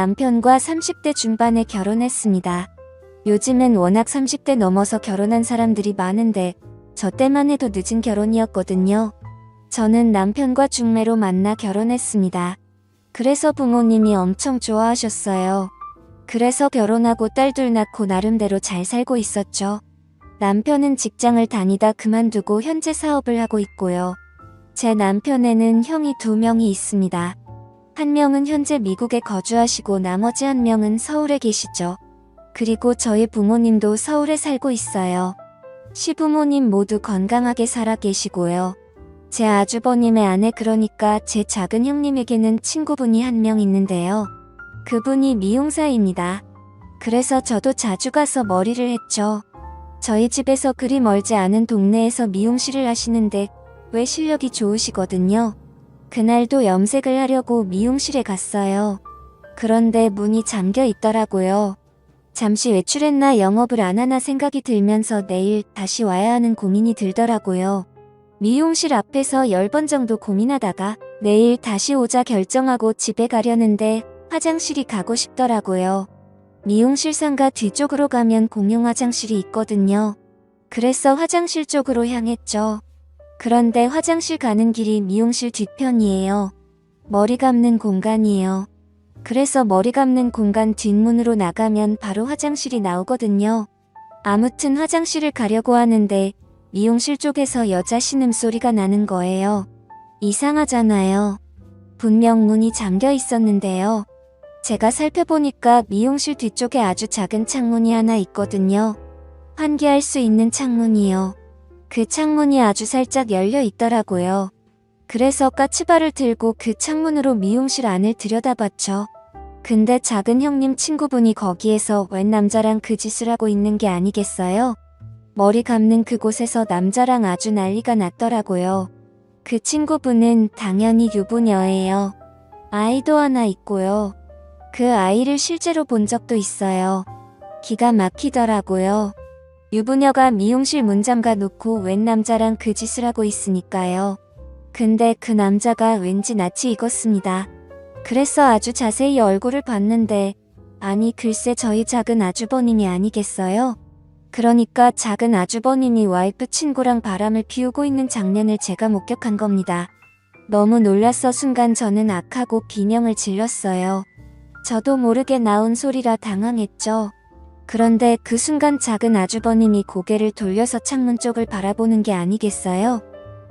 남편과 30대 중반에 결혼했습니다. 요즘엔 워낙 30대 넘어서 결혼한 사람들이 많은데 저 때만 해도 늦은 결혼이었거든요. 저는 남편과 중매로 만나 결혼했습니다. 그래서 부모님이 엄청 좋아하셨어요. 그래서 결혼하고 딸 둘 낳고 나름대로 잘 살고 있었죠. 남편은 직장을 다니다 그만두고 현재 사업을 하고 있고요. 제 남편에는 형이 2명이 있습니다. 한 명은 현재 미국에 거주하시고 나머지 한 명은 서울에 계시죠. 그리고 저희 부모님도 서울에 살고 있어요. 시부모님 모두 건강하게 살아 계시고요. 제 아주버님의 아내 그러니까 제 작은 형님에게는 친구분이 한 명 있는데요. 그분이 미용사입니다. 그래서 저도 자주 가서 머리를 했죠. 저희 집에서 그리 멀지 않은 동네에서 미용실을 하시는데 왜 실력이 좋으시거든요. 그날도 염색을 하려고 미용실에 갔어요. 그런데 문이 잠겨 있더라고요. 잠시 외출했나 영업을 안 하나 생각이 들면서 내일 다시 와야 하는 고민이 들더라고요. 미용실 앞에서 10번 정도 고민하다가 내일 다시 오자 결정하고 집에 가려는데 화장실이 가고 싶더라고요. 미용실 상가 뒤쪽으로 가면 공용 화장실이 있거든요. 그래서 화장실 쪽으로 향했죠. 그런데 화장실 가는 길이 미용실 뒤편이에요. 머리 감는 공간이에요. 그래서 머리 감는 공간 뒷문으로 나가면 바로 화장실이 나오거든요. 아무튼 화장실을 가려고 하는데 미용실 쪽에서 여자 신음소리가 나는 거예요. 이상하잖아요. 분명 문이 잠겨 있었는데요. 제가 살펴보니까 미용실 뒤쪽에 아주 작은 창문이 하나 있거든요. 환기할 수 있는 창문이요. 그 창문이 아주 살짝 열려 있더라고요. 그래서 까치발을 들고 그 창문으로 미용실 안을 들여다봤죠. 근데 작은 형님 친구분이 거기에서 웬 남자랑 그 짓을 하고 있는 게 아니겠어요? 머리 감는 그곳에서 남자랑 아주 난리가 났더라고요. 그 친구분은 당연히 유부녀예요. 아이도 하나 있고요. 그 아이를 실제로 본 적도 있어요. 기가 막히더라고요. 유부녀가 미용실 문 잠가 놓고 웬 남자랑 그 짓을 하고 있으니까요. 근데 그 남자가 왠지 낯이 익었습니다. 그래서 아주 자세히 얼굴을 봤는데 아니 글쎄 저희 작은 아주버님이 아니겠어요? 그러니까 작은 아주버님이 와이프 친구랑 바람을 피우고 있는 장면을 제가 목격한 겁니다. 너무 놀라서 순간 저는 악하고 비명을 질렀어요. 저도 모르게 나온 소리라 당황했죠. 그런데 그 순간 작은 아주버님이 고개를 돌려서 창문 쪽을 바라보는 게 아니겠어요?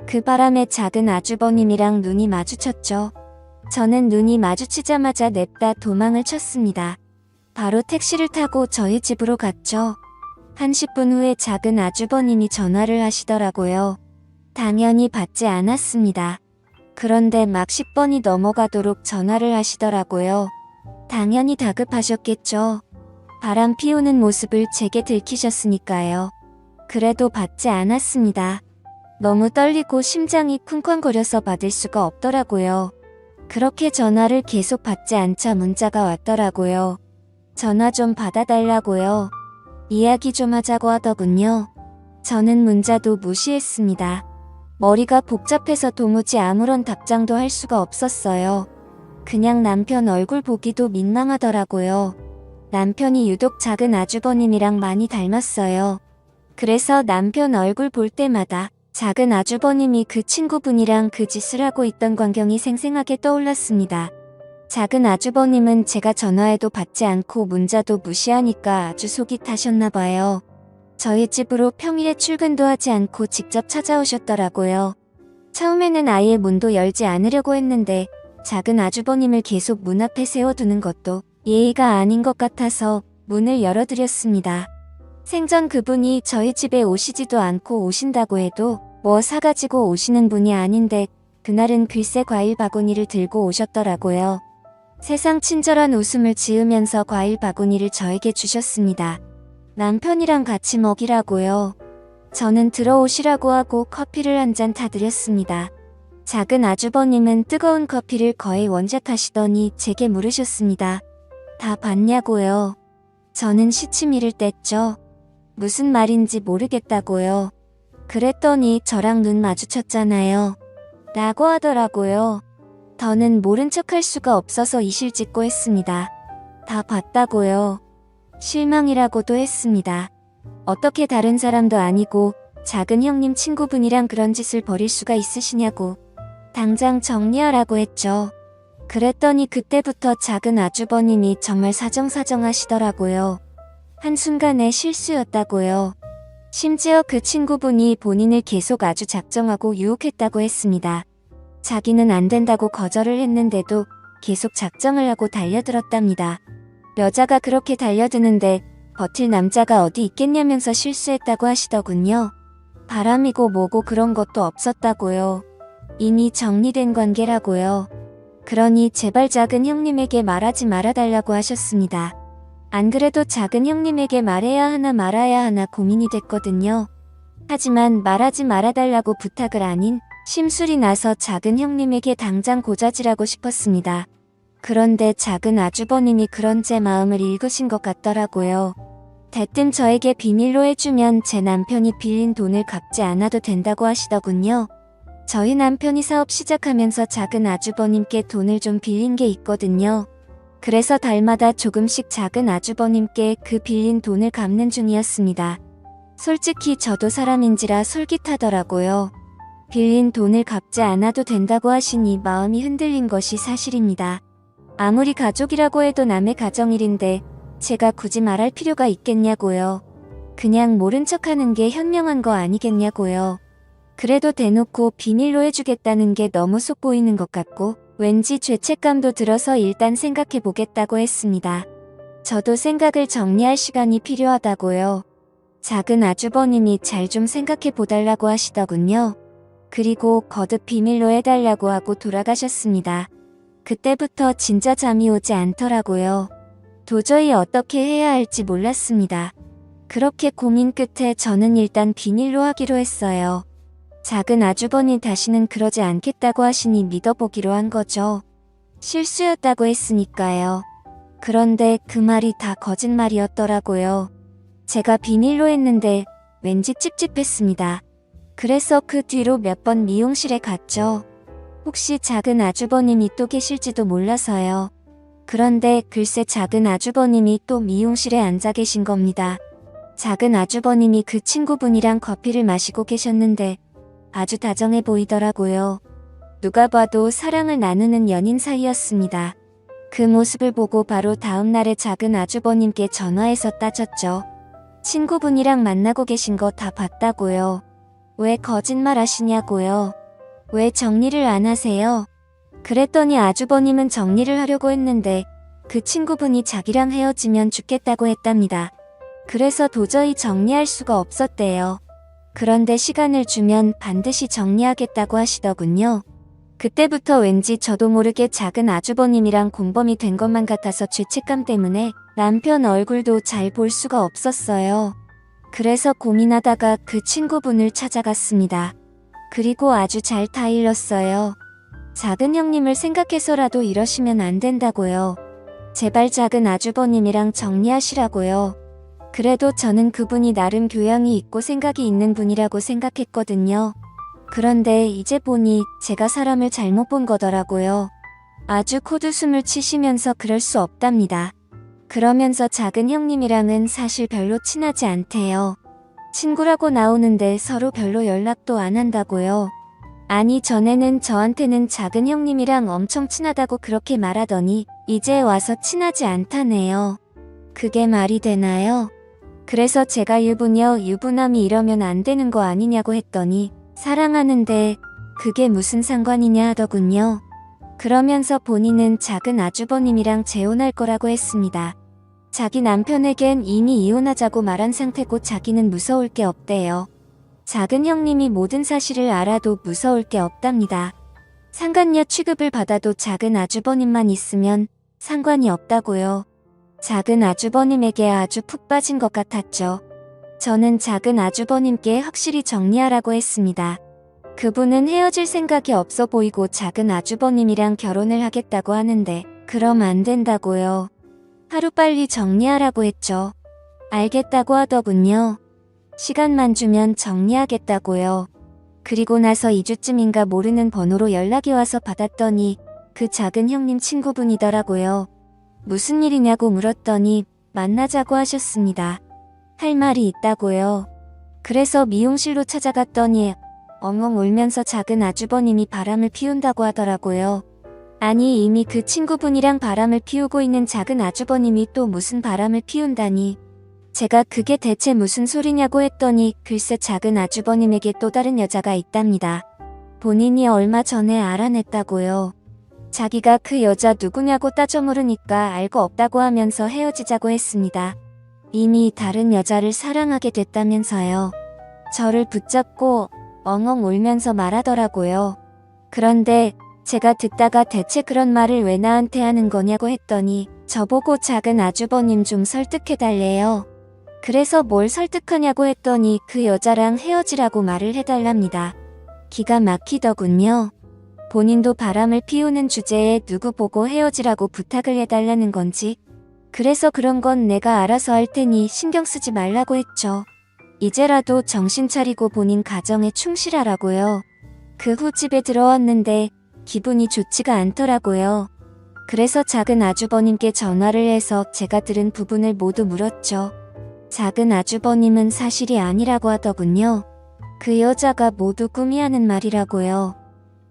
그 바람에 작은 아주버님이랑 눈이 마주쳤죠. 저는 눈이 마주치자마자 냅다 도망을 쳤습니다. 바로 택시를 타고 저희 집으로 갔죠. 한 10분 후에 작은 아주버님이 전화를 하시더라고요. 당연히 받지 않았습니다. 그런데 막 10번이 넘어가도록 전화를 하시더라고요. 당연히 다급하셨겠죠. 바람 피우는 모습을 제게 들키셨으니까요. 그래도 받지 않았습니다. 너무 떨리고 심장이 쿵쾅거려서 받을 수가 없더라고요. 그렇게 전화를 계속 받지 않자 문자가 왔더라고요. 전화 좀 받아달라고요. 이야기 좀 하자고 하더군요. 저는 문자도 무시했습니다. 머리가 복잡해서 도무지 아무런 답장도 할 수가 없었어요. 그냥 남편 얼굴 보기도 민망하더라고요. 남편이 유독 작은 아주버님이랑 많이 닮았어요. 그래서 남편 얼굴 볼 때마다 작은 아주버님이 그 친구분이랑 그 짓을 하고 있던 광경이 생생하게 떠올랐습니다. 작은 아주버님은 제가 전화해도 받지 않고 문자도 무시하니까 아주 속이 타셨나봐요. 저희 집으로 평일에 출근도 하지 않고 직접 찾아오셨더라고요. 처음에는 아예 문도 열지 않으려고 했는데 작은 아주버님을 계속 문 앞에 세워두는 것도 예의가 아닌 것 같아서 문을 열어드렸습니다. 생전 그분이 저희 집에 오시지도 않고 오신다고 해도 뭐 사가지고 오시는 분이 아닌데 그날은 글쎄 과일 바구니를 들고 오셨더라고요. 세상 친절한 웃음을 지으면서 과일 바구니를 저에게 주셨습니다. 남편이랑 같이 먹이라고요. 저는 들어오시라고 하고 커피를 한 잔 타드렸습니다. 작은 아주버님은 뜨거운 커피를 거의 원샷하시더니 제게 물으셨습니다. 다 봤냐고요. 저는 시치미를 뗐죠. 무슨 말인지 모르겠다고요. 그랬더니 저랑 눈 마주쳤잖아요. 라고 하더라고요. 더는 모른 척할 수가 없어서 이실직고 했습니다. 다 봤다고요. 실망이라고도 했습니다. 어떻게 다른 사람도 아니고 작은 형님 친구분이랑 그런 짓을 벌일 수가 있으시냐고. 당장 정리하라고 했죠. 그랬더니 그때부터 작은 아주버님이 정말 사정사정하시더라고요. 한순간에 실수였다고요. 심지어 그 친구분이 본인을 계속 아주 작정하고 유혹했다고 했습니다. 자기는 안 된다고 거절을 했는데도 계속 작정을 하고 달려들었답니다. 여자가 그렇게 달려드는데 버틸 남자가 어디 있겠냐면서 실수했다고 하시더군요. 바람이고 뭐고 그런 것도 없었다고요. 이미 정리된 관계라고요. 그러니 제발 작은 형님에게 말하지 말아달라고 하셨습니다. 안 그래도 작은 형님에게 말해야 하나 말아야 하나 고민이 됐거든요. 하지만 말하지 말아달라고 부탁을 아닌 심술이 나서 작은 형님에게 당장 고자질하고 싶었습니다. 그런데 작은 아주버님이 그런 제 마음을 읽으신 것 같더라고요. 대뜸 저에게 비밀로 해주면 제 남편이 빌린 돈을 갚지 않아도 된다고 하시더군요. 저희 남편이 사업 시작하면서 작은 아주버님께 돈을 좀 빌린 게 있거든요. 그래서 달마다 조금씩 작은 아주버님께 그 빌린 돈을 갚는 중이었습니다. 솔직히 저도 사람인지라 솔깃하더라고요. 빌린 돈을 갚지 않아도 된다고 하시니 마음이 흔들린 것이 사실입니다. 아무리 가족이라고 해도 남의 가정일인데 제가 굳이 말할 필요가 있겠냐고요. 그냥 모른 척하는 게 현명한 거 아니겠냐고요. 그래도 대놓고 비밀로 해주겠다는 게 너무 속 보이는 것 같고 왠지 죄책감도 들어서 일단 생각해 보겠다고 했습니다. 저도 생각을 정리할 시간이 필요하다고요. 작은 아주버님이 잘 좀 생각해 보달라고 하시더군요. 그리고 거듭 비밀로 해달라고 하고 돌아가셨습니다. 그때부터 진짜 잠이 오지 않더라고요. 도저히 어떻게 해야 할지 몰랐습니다. 그렇게 고민 끝에 저는 일단 비밀로 하기로 했어요. 작은 아주버님 다시는 그러지 않겠다고 하시니 믿어보기로 한 거죠. 실수였다고 했으니까요. 그런데 그 말이 다 거짓말이었더라고요. 제가 비밀로 했는데 왠지 찝찝했습니다. 그래서 그 뒤로 몇 번 미용실에 갔죠. 혹시 작은 아주버님이 또 계실지도 몰라서요. 그런데 글쎄 작은 아주버님이 또 미용실에 앉아 계신 겁니다. 작은 아주버님이 그 친구분이랑 커피를 마시고 계셨는데 아주 다정해 보이더라고요. 누가 봐도 사랑을 나누는 연인 사이였습니다. 그 모습을 보고 바로 다음날에 작은 아주버님께 전화해서 따졌죠. 친구분이랑 만나고 계신 거 다 봤다고요. 왜 거짓말 하시냐고요. 왜 정리를 안 하세요? 그랬더니 아주버님은 정리를 하려고 했는데 그 친구분이 자기랑 헤어지면 죽겠다고 했답니다. 그래서 도저히 정리할 수가 없었대요. 그런데 시간을 주면 반드시 정리하겠다고 하시더군요. 그때부터 왠지 저도 모르게 작은 아주버님이랑 공범이 된 것만 같아서 죄책감 때문에 남편 얼굴도 잘 볼 수가 없었어요. 그래서 고민하다가 그 친구분을 찾아갔습니다. 그리고 아주 잘 타일렀어요. 작은 형님을 생각해서라도 이러시면 안 된다고요. 제발 작은 아주버님이랑 정리하시라고요. 그래도 저는 그분이 나름 교양이 있고 생각이 있는 분이라고 생각했거든요. 그런데 이제 보니 제가 사람을 잘못 본 거더라고요. 아주 코웃음을 치시면서 그럴 수 없답니다. 그러면서 작은 형님이랑은 사실 별로 친하지 않대요. 친구라고 나오는데 서로 별로 연락도 안 한다고요. 아니 전에는 저한테는 작은 형님이랑 엄청 친하다고 그렇게 말하더니 이제 와서 친하지 않다네요. 그게 말이 되나요? 그래서 제가 유부남이 이러면 안 되는 거 아니냐고 했더니 사랑하는데 그게 무슨 상관이냐 하더군요. 그러면서 본인은 작은 아주버님이랑 재혼할 거라고 했습니다. 자기 남편에겐 이미 이혼하자고 말한 상태고 자기는 무서울 게 없대요. 작은 형님이 모든 사실을 알아도 무서울 게 없답니다. 상간녀 취급을 받아도 작은 아주버님만 있으면 상관이 없다고요. 작은 아주버님에게 아주 푹 빠진 것 같았죠. 저는 작은 아주버님께 확실히 정리하라고 했습니다. 그분은 헤어질 생각이 없어 보이고 작은 아주버님이랑 결혼을 하겠다고 하는데 그럼 안 된다고요. 하루빨리 정리하라고 했죠. 알겠다고 하더군요. 시간만 주면 정리하겠다고요. 그리고 나서 2주쯤인가 모르는 번호로 연락이 와서 받았더니 그 작은 형님 친구분이더라고요. 무슨 일이냐고 물었더니 만나자고 하셨습니다. 할 말이 있다고요. 그래서 미용실로 찾아갔더니 엉엉 울면서 작은 아주버님이 바람을 피운다고 하더라고요. 아니 이미 그 친구분이랑 바람을 피우고 있는 작은 아주버님이 또 무슨 바람을 피운다니. 제가 그게 대체 무슨 소리냐고 했더니 글쎄 작은 아주버님에게 또 다른 여자가 있답니다. 본인이 얼마 전에 알아냈다고요. 자기가 그 여자 누구냐고 따져 물으니까 알고 없다고 하면서 헤어지자고 했습니다. 이미 다른 여자를 사랑하게 됐다면서요. 저를 붙잡고 엉엉 울면서 말하더라고요. 그런데 제가 듣다가 대체 그런 말을 왜 나한테 하는 거냐고 했더니 저보고 작은 아주버님 좀 설득해달래요. 그래서 뭘 설득하냐고 했더니 그 여자랑 헤어지라고 말을 해달랍니다. 기가 막히더군요. 본인도 바람을 피우는 주제에 누구 보고 헤어지라고 부탁을 해달라는 건지. 그래서 그런 건 내가 알아서 할 테니 신경 쓰지 말라고 했죠. 이제라도 정신 차리고 본인 가정에 충실하라고요. 그 후 집에 들어왔는데 기분이 좋지가 않더라고요. 그래서 작은 아주버님께 전화를 해서 제가 들은 부분을 모두 물었죠. 작은 아주버님은 사실이 아니라고 하더군요. 그 여자가 모두 꿈이 하는 말이라고요.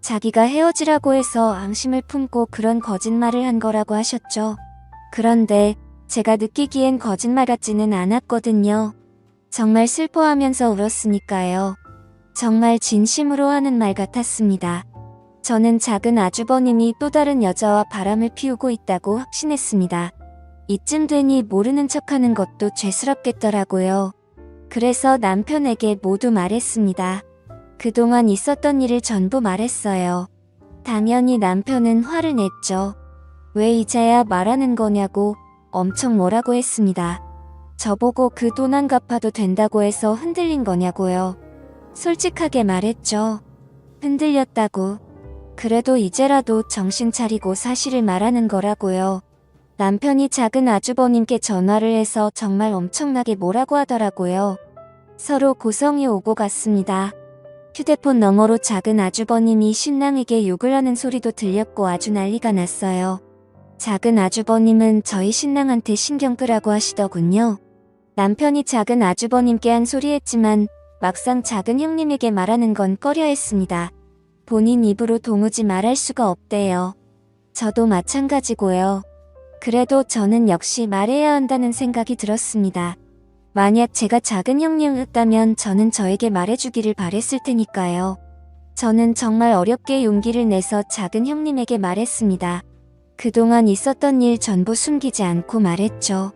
자기가 헤어지라고 해서 앙심을 품고 그런 거짓말을 한 거라고 하셨죠. 그런데 제가 느끼기엔 거짓말 같지는 않았거든요. 정말 슬퍼하면서 울었으니까요. 정말 진심으로 하는 말 같았습니다. 저는 작은 아주버님이 또 다른 여자와 바람을 피우고 있다고 확신했습니다. 이쯤 되니 모르는 척하는 것도 죄스럽겠더라고요. 그래서 남편에게 모두 말했습니다. 그동안 있었던 일을 전부 말했어요. 당연히 남편은 화를 냈죠. 왜 이제야 말하는 거냐고 엄청 뭐라고 했습니다. 저보고 그 돈 안 갚아도 된다고 해서 흔들린 거냐고요. 솔직하게 말했죠. 흔들렸다고. 그래도 이제라도 정신 차리고 사실을 말하는 거라고요. 남편이 작은 아주버님께 전화를 해서 정말 엄청나게 뭐라고 하더라고요. 서로 고성이 오고 갔습니다. 휴대폰 너머로 작은 아주버님이 신랑에게 욕을 하는 소리도 들렸고 아주 난리가 났어요. 작은 아주버님은 저희 신랑한테 신경 끄라고 하시더군요. 남편이 작은 아주버님께 한 소리 했지만 막상 작은 형님에게 말하는 건 꺼려 했습니다. 본인 입으로 도무지 말할 수가 없대요. 저도 마찬가지고요. 그래도 저는 역시 말해야 한다는 생각이 들었습니다. 만약 제가 작은 형님이었다면 저는 저에게 말해주기를 바랬을 테니까요. 저는 정말 어렵게 용기를 내서 작은 형님에게 말했습니다. 그동안 있었던 일 전부 숨기지 않고 말했죠.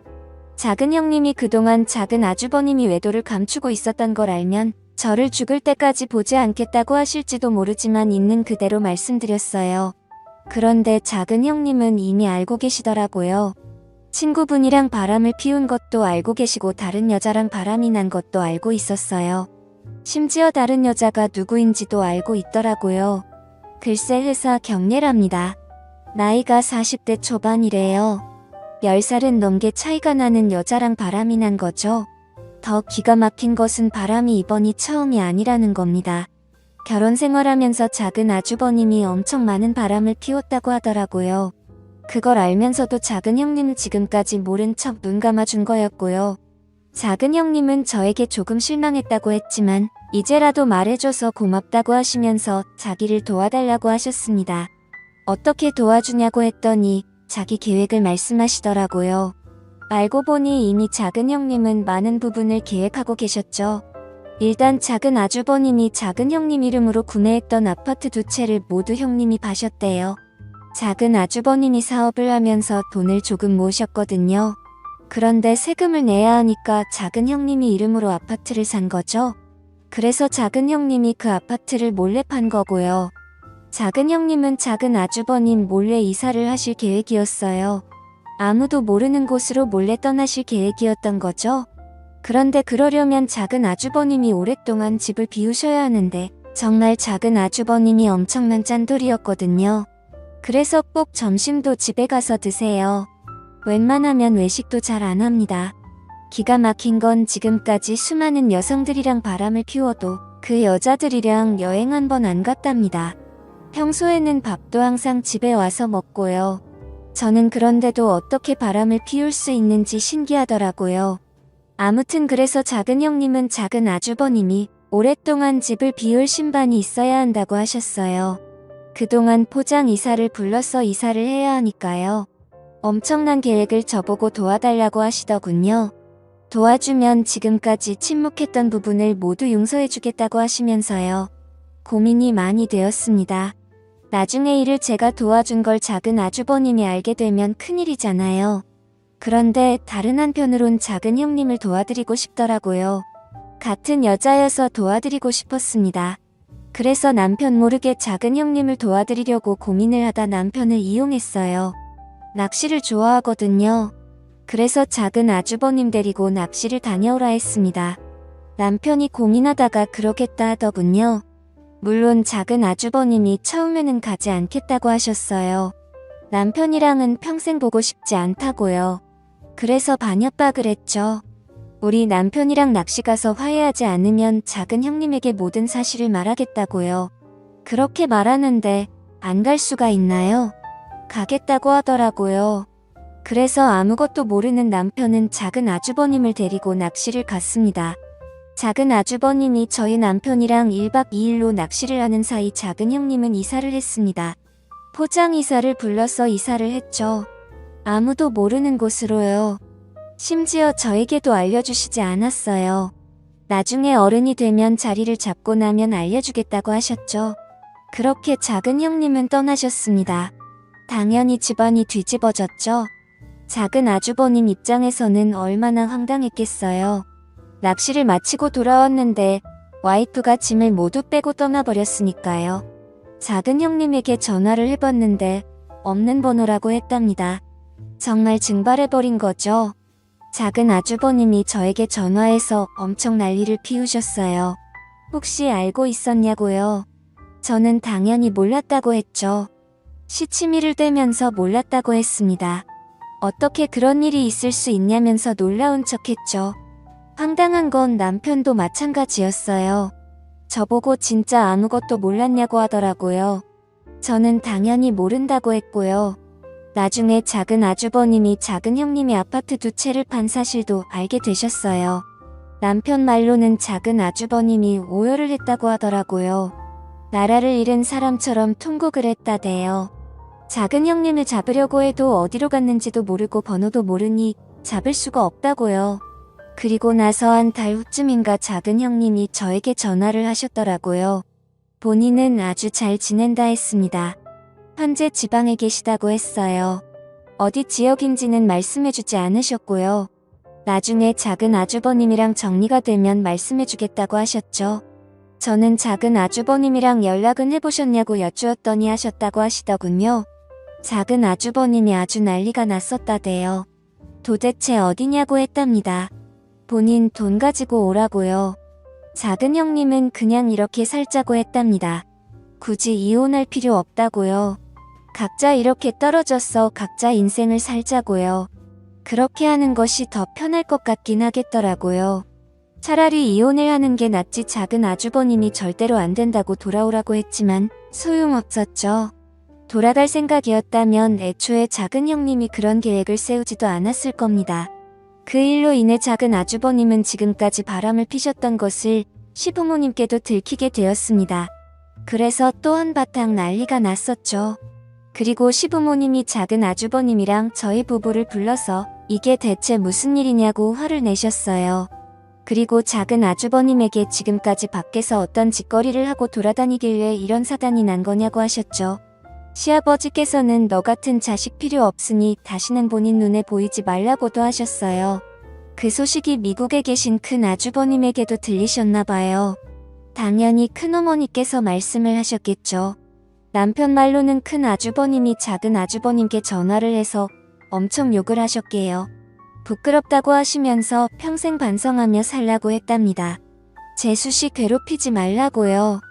작은 형님이 그동안 작은 아주버님이 외도를 감추고 있었던 걸 알면 저를 죽을 때까지 보지 않겠다고 하실지도 모르지만 있는 그대로 말씀드렸어요. 그런데 작은 형님은 이미 알고 계시더라고요. 친구분이랑 바람을 피운 것도 알고 계시고 다른 여자랑 바람이 난 것도 알고 있었어요. 심지어 다른 여자가 누구인지도 알고 있더라고요. 글쎄 회사 경례랍니다. 나이가 40대 초반이래요. 10살은 넘게 차이가 나는 여자랑 바람이 난 거죠. 더 기가 막힌 것은 바람이 이번이 처음이 아니라는 겁니다. 결혼 생활하면서 작은 아주버님이 엄청 많은 바람을 피웠다고 하더라고요. 그걸 알면서도 작은 형님은 지금까지 모른 척 눈 감아준 거였고요. 작은 형님은 저에게 조금 실망했다고 했지만 이제라도 말해줘서 고맙다고 하시면서 자기를 도와달라고 하셨습니다. 어떻게 도와주냐고 했더니 자기 계획을 말씀하시더라고요. 알고 보니 이미 작은 형님은 많은 부분을 계획하고 계셨죠. 일단 작은 아주버님이 작은 형님 이름으로 구매했던 아파트 2채를 모두 형님이 파셨대요. 작은 아주버님이 사업을 하면서 돈을 조금 모으셨거든요. 그런데 세금을 내야 하니까 작은 형님이 이름으로 아파트를 산 거죠. 그래서 작은 형님이 그 아파트를 몰래 판 거고요. 작은 형님은 작은 아주버님 몰래 이사를 하실 계획이었어요. 아무도 모르는 곳으로 몰래 떠나실 계획이었던 거죠. 그런데 그러려면 작은 아주버님이 오랫동안 집을 비우셔야 하는데 정말 작은 아주버님이 엄청난 짠돌이였거든요. 그래서 꼭 점심도 집에 가서 드세요. 웬만하면 외식도 잘 안 합니다. 기가 막힌 건 지금까지 수많은 여성들이랑 바람을 피워도 그 여자들이랑 여행 한 번 안 갔답니다. 평소에는 밥도 항상 집에 와서 먹고요. 저는 그런데도 어떻게 바람을 피울 수 있는지 신기하더라고요. 아무튼 그래서 작은 형님은 작은 아주버님이 오랫동안 집을 비울 신반이 있어야 한다고 하셨어요. 그동안 포장 이사를 불러서 이사를 해야 하니까요. 엄청난 계획을 저보고 도와달라고 하시더군요. 도와주면 지금까지 침묵했던 부분을 모두 용서해주겠다고 하시면서요. 고민이 많이 되었습니다. 나중에 일을 제가 도와준 걸 작은 아주버님이 알게 되면 큰일이잖아요. 그런데 다른 한편으론 작은 형님을 도와드리고 싶더라고요. 같은 여자여서 도와드리고 싶었습니다. 그래서 남편 모르게 작은 형님을 도와드리려고 고민을 하다 남편을 이용했어요. 낚시를 좋아하거든요. 그래서 작은 아주버님 데리고 낚시를 다녀오라 했습니다. 남편이 고민하다가 그러겠다 하더군요. 물론 작은 아주버님이 처음에는 가지 않겠다고 하셨어요. 남편이랑은 평생 보고 싶지 않다고요. 그래서 반협박을 했죠. 우리 남편이랑 낚시 가서 화해하지 않으면 작은 형님에게 모든 사실을 말하겠다고요. 그렇게 말하는데 안 갈 수가 있나요? 가겠다고 하더라고요. 그래서 아무것도 모르는 남편은 작은 아주버님을 데리고 낚시를 갔습니다. 작은 아주버님이 저희 남편이랑 1박 2일로 낚시를 하는 사이 작은 형님은 이사를 했습니다. 포장 이사를 불러서 이사를 했죠. 아무도 모르는 곳으로요. 심지어 저에게도 알려주시지 않았어요. 나중에 어른이 되면 자리를 잡고 나면 알려주겠다고 하셨죠. 그렇게 작은 형님은 떠나셨습니다. 당연히 집안이 뒤집어졌죠. 작은 아주버님 입장에서는 얼마나 황당했겠어요. 낚시를 마치고 돌아왔는데 와이프가 짐을 모두 빼고 떠나버렸으니까요. 작은 형님에게 전화를 해봤는데 없는 번호라고 했답니다. 정말 증발해버린 거죠. 작은 아주버님이 저에게 전화해서 엄청 난리를 피우셨어요. 혹시 알고 있었냐고요? 저는 당연히 몰랐다고 했죠. 시치미를 떼면서 몰랐다고 했습니다. 어떻게 그런 일이 있을 수 있냐면서 놀라운 척했죠. 황당한 건 남편도 마찬가지였어요. 저보고 진짜 아무것도 몰랐냐고 하더라고요. 저는 당연히 모른다고 했고요. 나중에 작은 아주버님이 작은 형님이 아파트 2채를 판 사실도 알게 되셨어요. 남편 말로는 작은 아주버님이 오열을 했다고 하더라고요. 나라를 잃은 사람처럼 통곡을 했다대요. 작은 형님을 잡으려고 해도 어디로 갔는지도 모르고 번호도 모르니 잡을 수가 없다고요. 그리고 나서 한 달 후쯤인가 작은 형님이 저에게 전화를 하셨더라고요. 본인은 아주 잘 지낸다 했습니다. 현재 지방에 계시다고 했어요. 어디 지역인지는 말씀해주지 않으셨고요. 나중에 작은 아주버님이랑 정리가 되면 말씀해주겠다고 하셨죠. 저는 작은 아주버님이랑 연락은 해보셨냐고 여쭈었더니 하셨다고 하시더군요. 작은 아주버님이 아주 난리가 났었다대요. 도대체 어디냐고 했답니다. 본인 돈 가지고 오라고요. 작은 형님은 그냥 이렇게 살자고 했답니다. 굳이 이혼할 필요 없다고요. 각자 이렇게 떨어져서 각자 인생을 살자고요. 그렇게 하는 것이 더 편할 것 같긴 하겠더라고요. 차라리 이혼을 하는 게 낫지. 작은 아주버님이 절대로 안 된다고 돌아오라고 했지만 소용없었죠. 돌아갈 생각이었다면 애초에 작은 형님이 그런 계획을 세우지도 않았을 겁니다. 그 일로 인해 작은 아주버님은 지금까지 바람을 피셨던 것을 시부모님께도 들키게 되었습니다. 그래서 또 한바탕 난리가 났었죠. 그리고 시부모님이 작은 아주버님이랑 저희 부부를 불러서 이게 대체 무슨 일이냐고 화를 내셨어요. 그리고 작은 아주버님에게 지금까지 밖에서 어떤 짓거리를 하고 돌아다니길래 이런 사단이 난 거냐고 하셨죠. 시아버지께서는 너 같은 자식 필요 없으니 다시는 본인 눈에 보이지 말라고도 하셨어요. 그 소식이 미국에 계신 큰 아주버님에게도 들리셨나 봐요. 당연히 큰어머니께서 말씀을 하셨겠죠. 남편 말로는 큰 아주버님이 작은 아주버님께 전화를 해서 엄청 욕을 하셨게요. 부끄럽다고 하시면서 평생 반성하며 살라고 했답니다. 재수씨 괴롭히지 말라고요.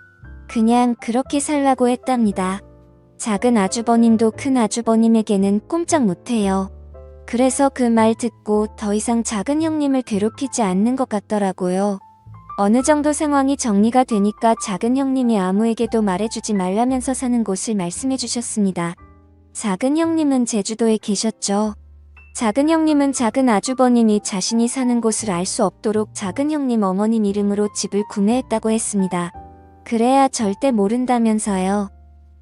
그냥 그렇게 살라고 했답니다. 작은 아주버님도 큰 아주버님에게는 꼼짝 못해요. 그래서 그 말 듣고 더 이상 작은 형님을 괴롭히지 않는 것 같더라고요. 어느 정도 상황이 정리가 되니까 작은 형님이 아무에게도 말해주지 말라면서 사는 곳을 말씀해 주셨습니다. 작은 형님은 제주도에 계셨죠. 작은 형님은 작은 아주버님이 자신이 사는 곳을 알 수 없도록 작은 형님 어머님 이름으로 집을 구매했다고 했습니다. 그래야 절대 모른다면서요.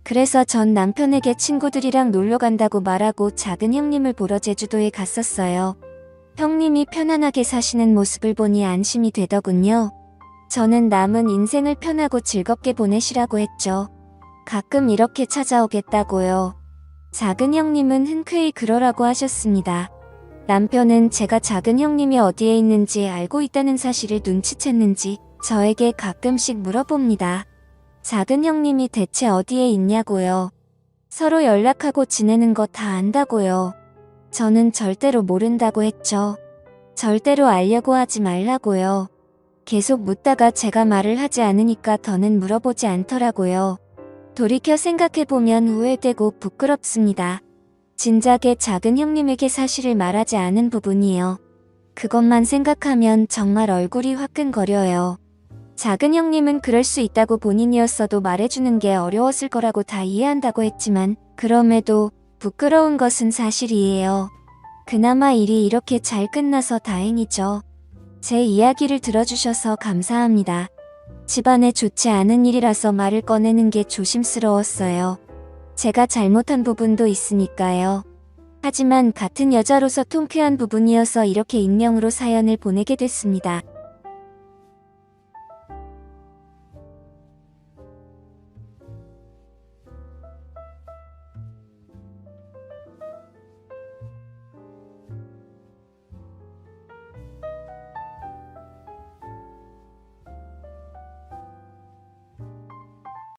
그래서 전 남편에게 친구들이랑 놀러 간다고 말하고 작은 형님을 보러 제주도에 갔었어요. 형님이 편안하게 사시는 모습을 보니 안심이 되더군요. 저는 남은 인생을 편하고 즐겁게 보내시라고 했죠. 가끔 이렇게 찾아오겠다고요. 작은 형님은 흔쾌히 그러라고 하셨습니다. 남편은 제가 작은 형님이 어디에 있는지 알고 있다는 사실을 눈치챘는지 저에게 가끔씩 물어봅니다. 작은 형님이 대체 어디에 있냐고요. 서로 연락하고 지내는 거 다 안다고요. 저는 절대로 모른다고 했죠. 절대로 알려고 하지 말라고요. 계속 묻다가 제가 말을 하지 않으니까 더는 물어보지 않더라고요. 돌이켜 생각해보면 후회되고 부끄럽습니다. 진작에 작은 형님에게 사실을 말하지 않은 부분이요. 그것만 생각하면 정말 얼굴이 화끈거려요. 작은 형님은 그럴 수 있다고 본인이었어도 말해주는 게 어려웠을 거라고 다 이해한다고 했지만 그럼에도 부끄러운 것은 사실이에요. 그나마 일이 이렇게 잘 끝나서 다행이죠. 제 이야기를 들어주셔서 감사합니다. 집안에 좋지 않은 일이라서 말을 꺼내는 게 조심스러웠어요. 제가 잘못한 부분도 있으니까요. 하지만 같은 여자로서 통쾌한 부분이어서 이렇게 익명으로 사연을 보내게 됐습니다.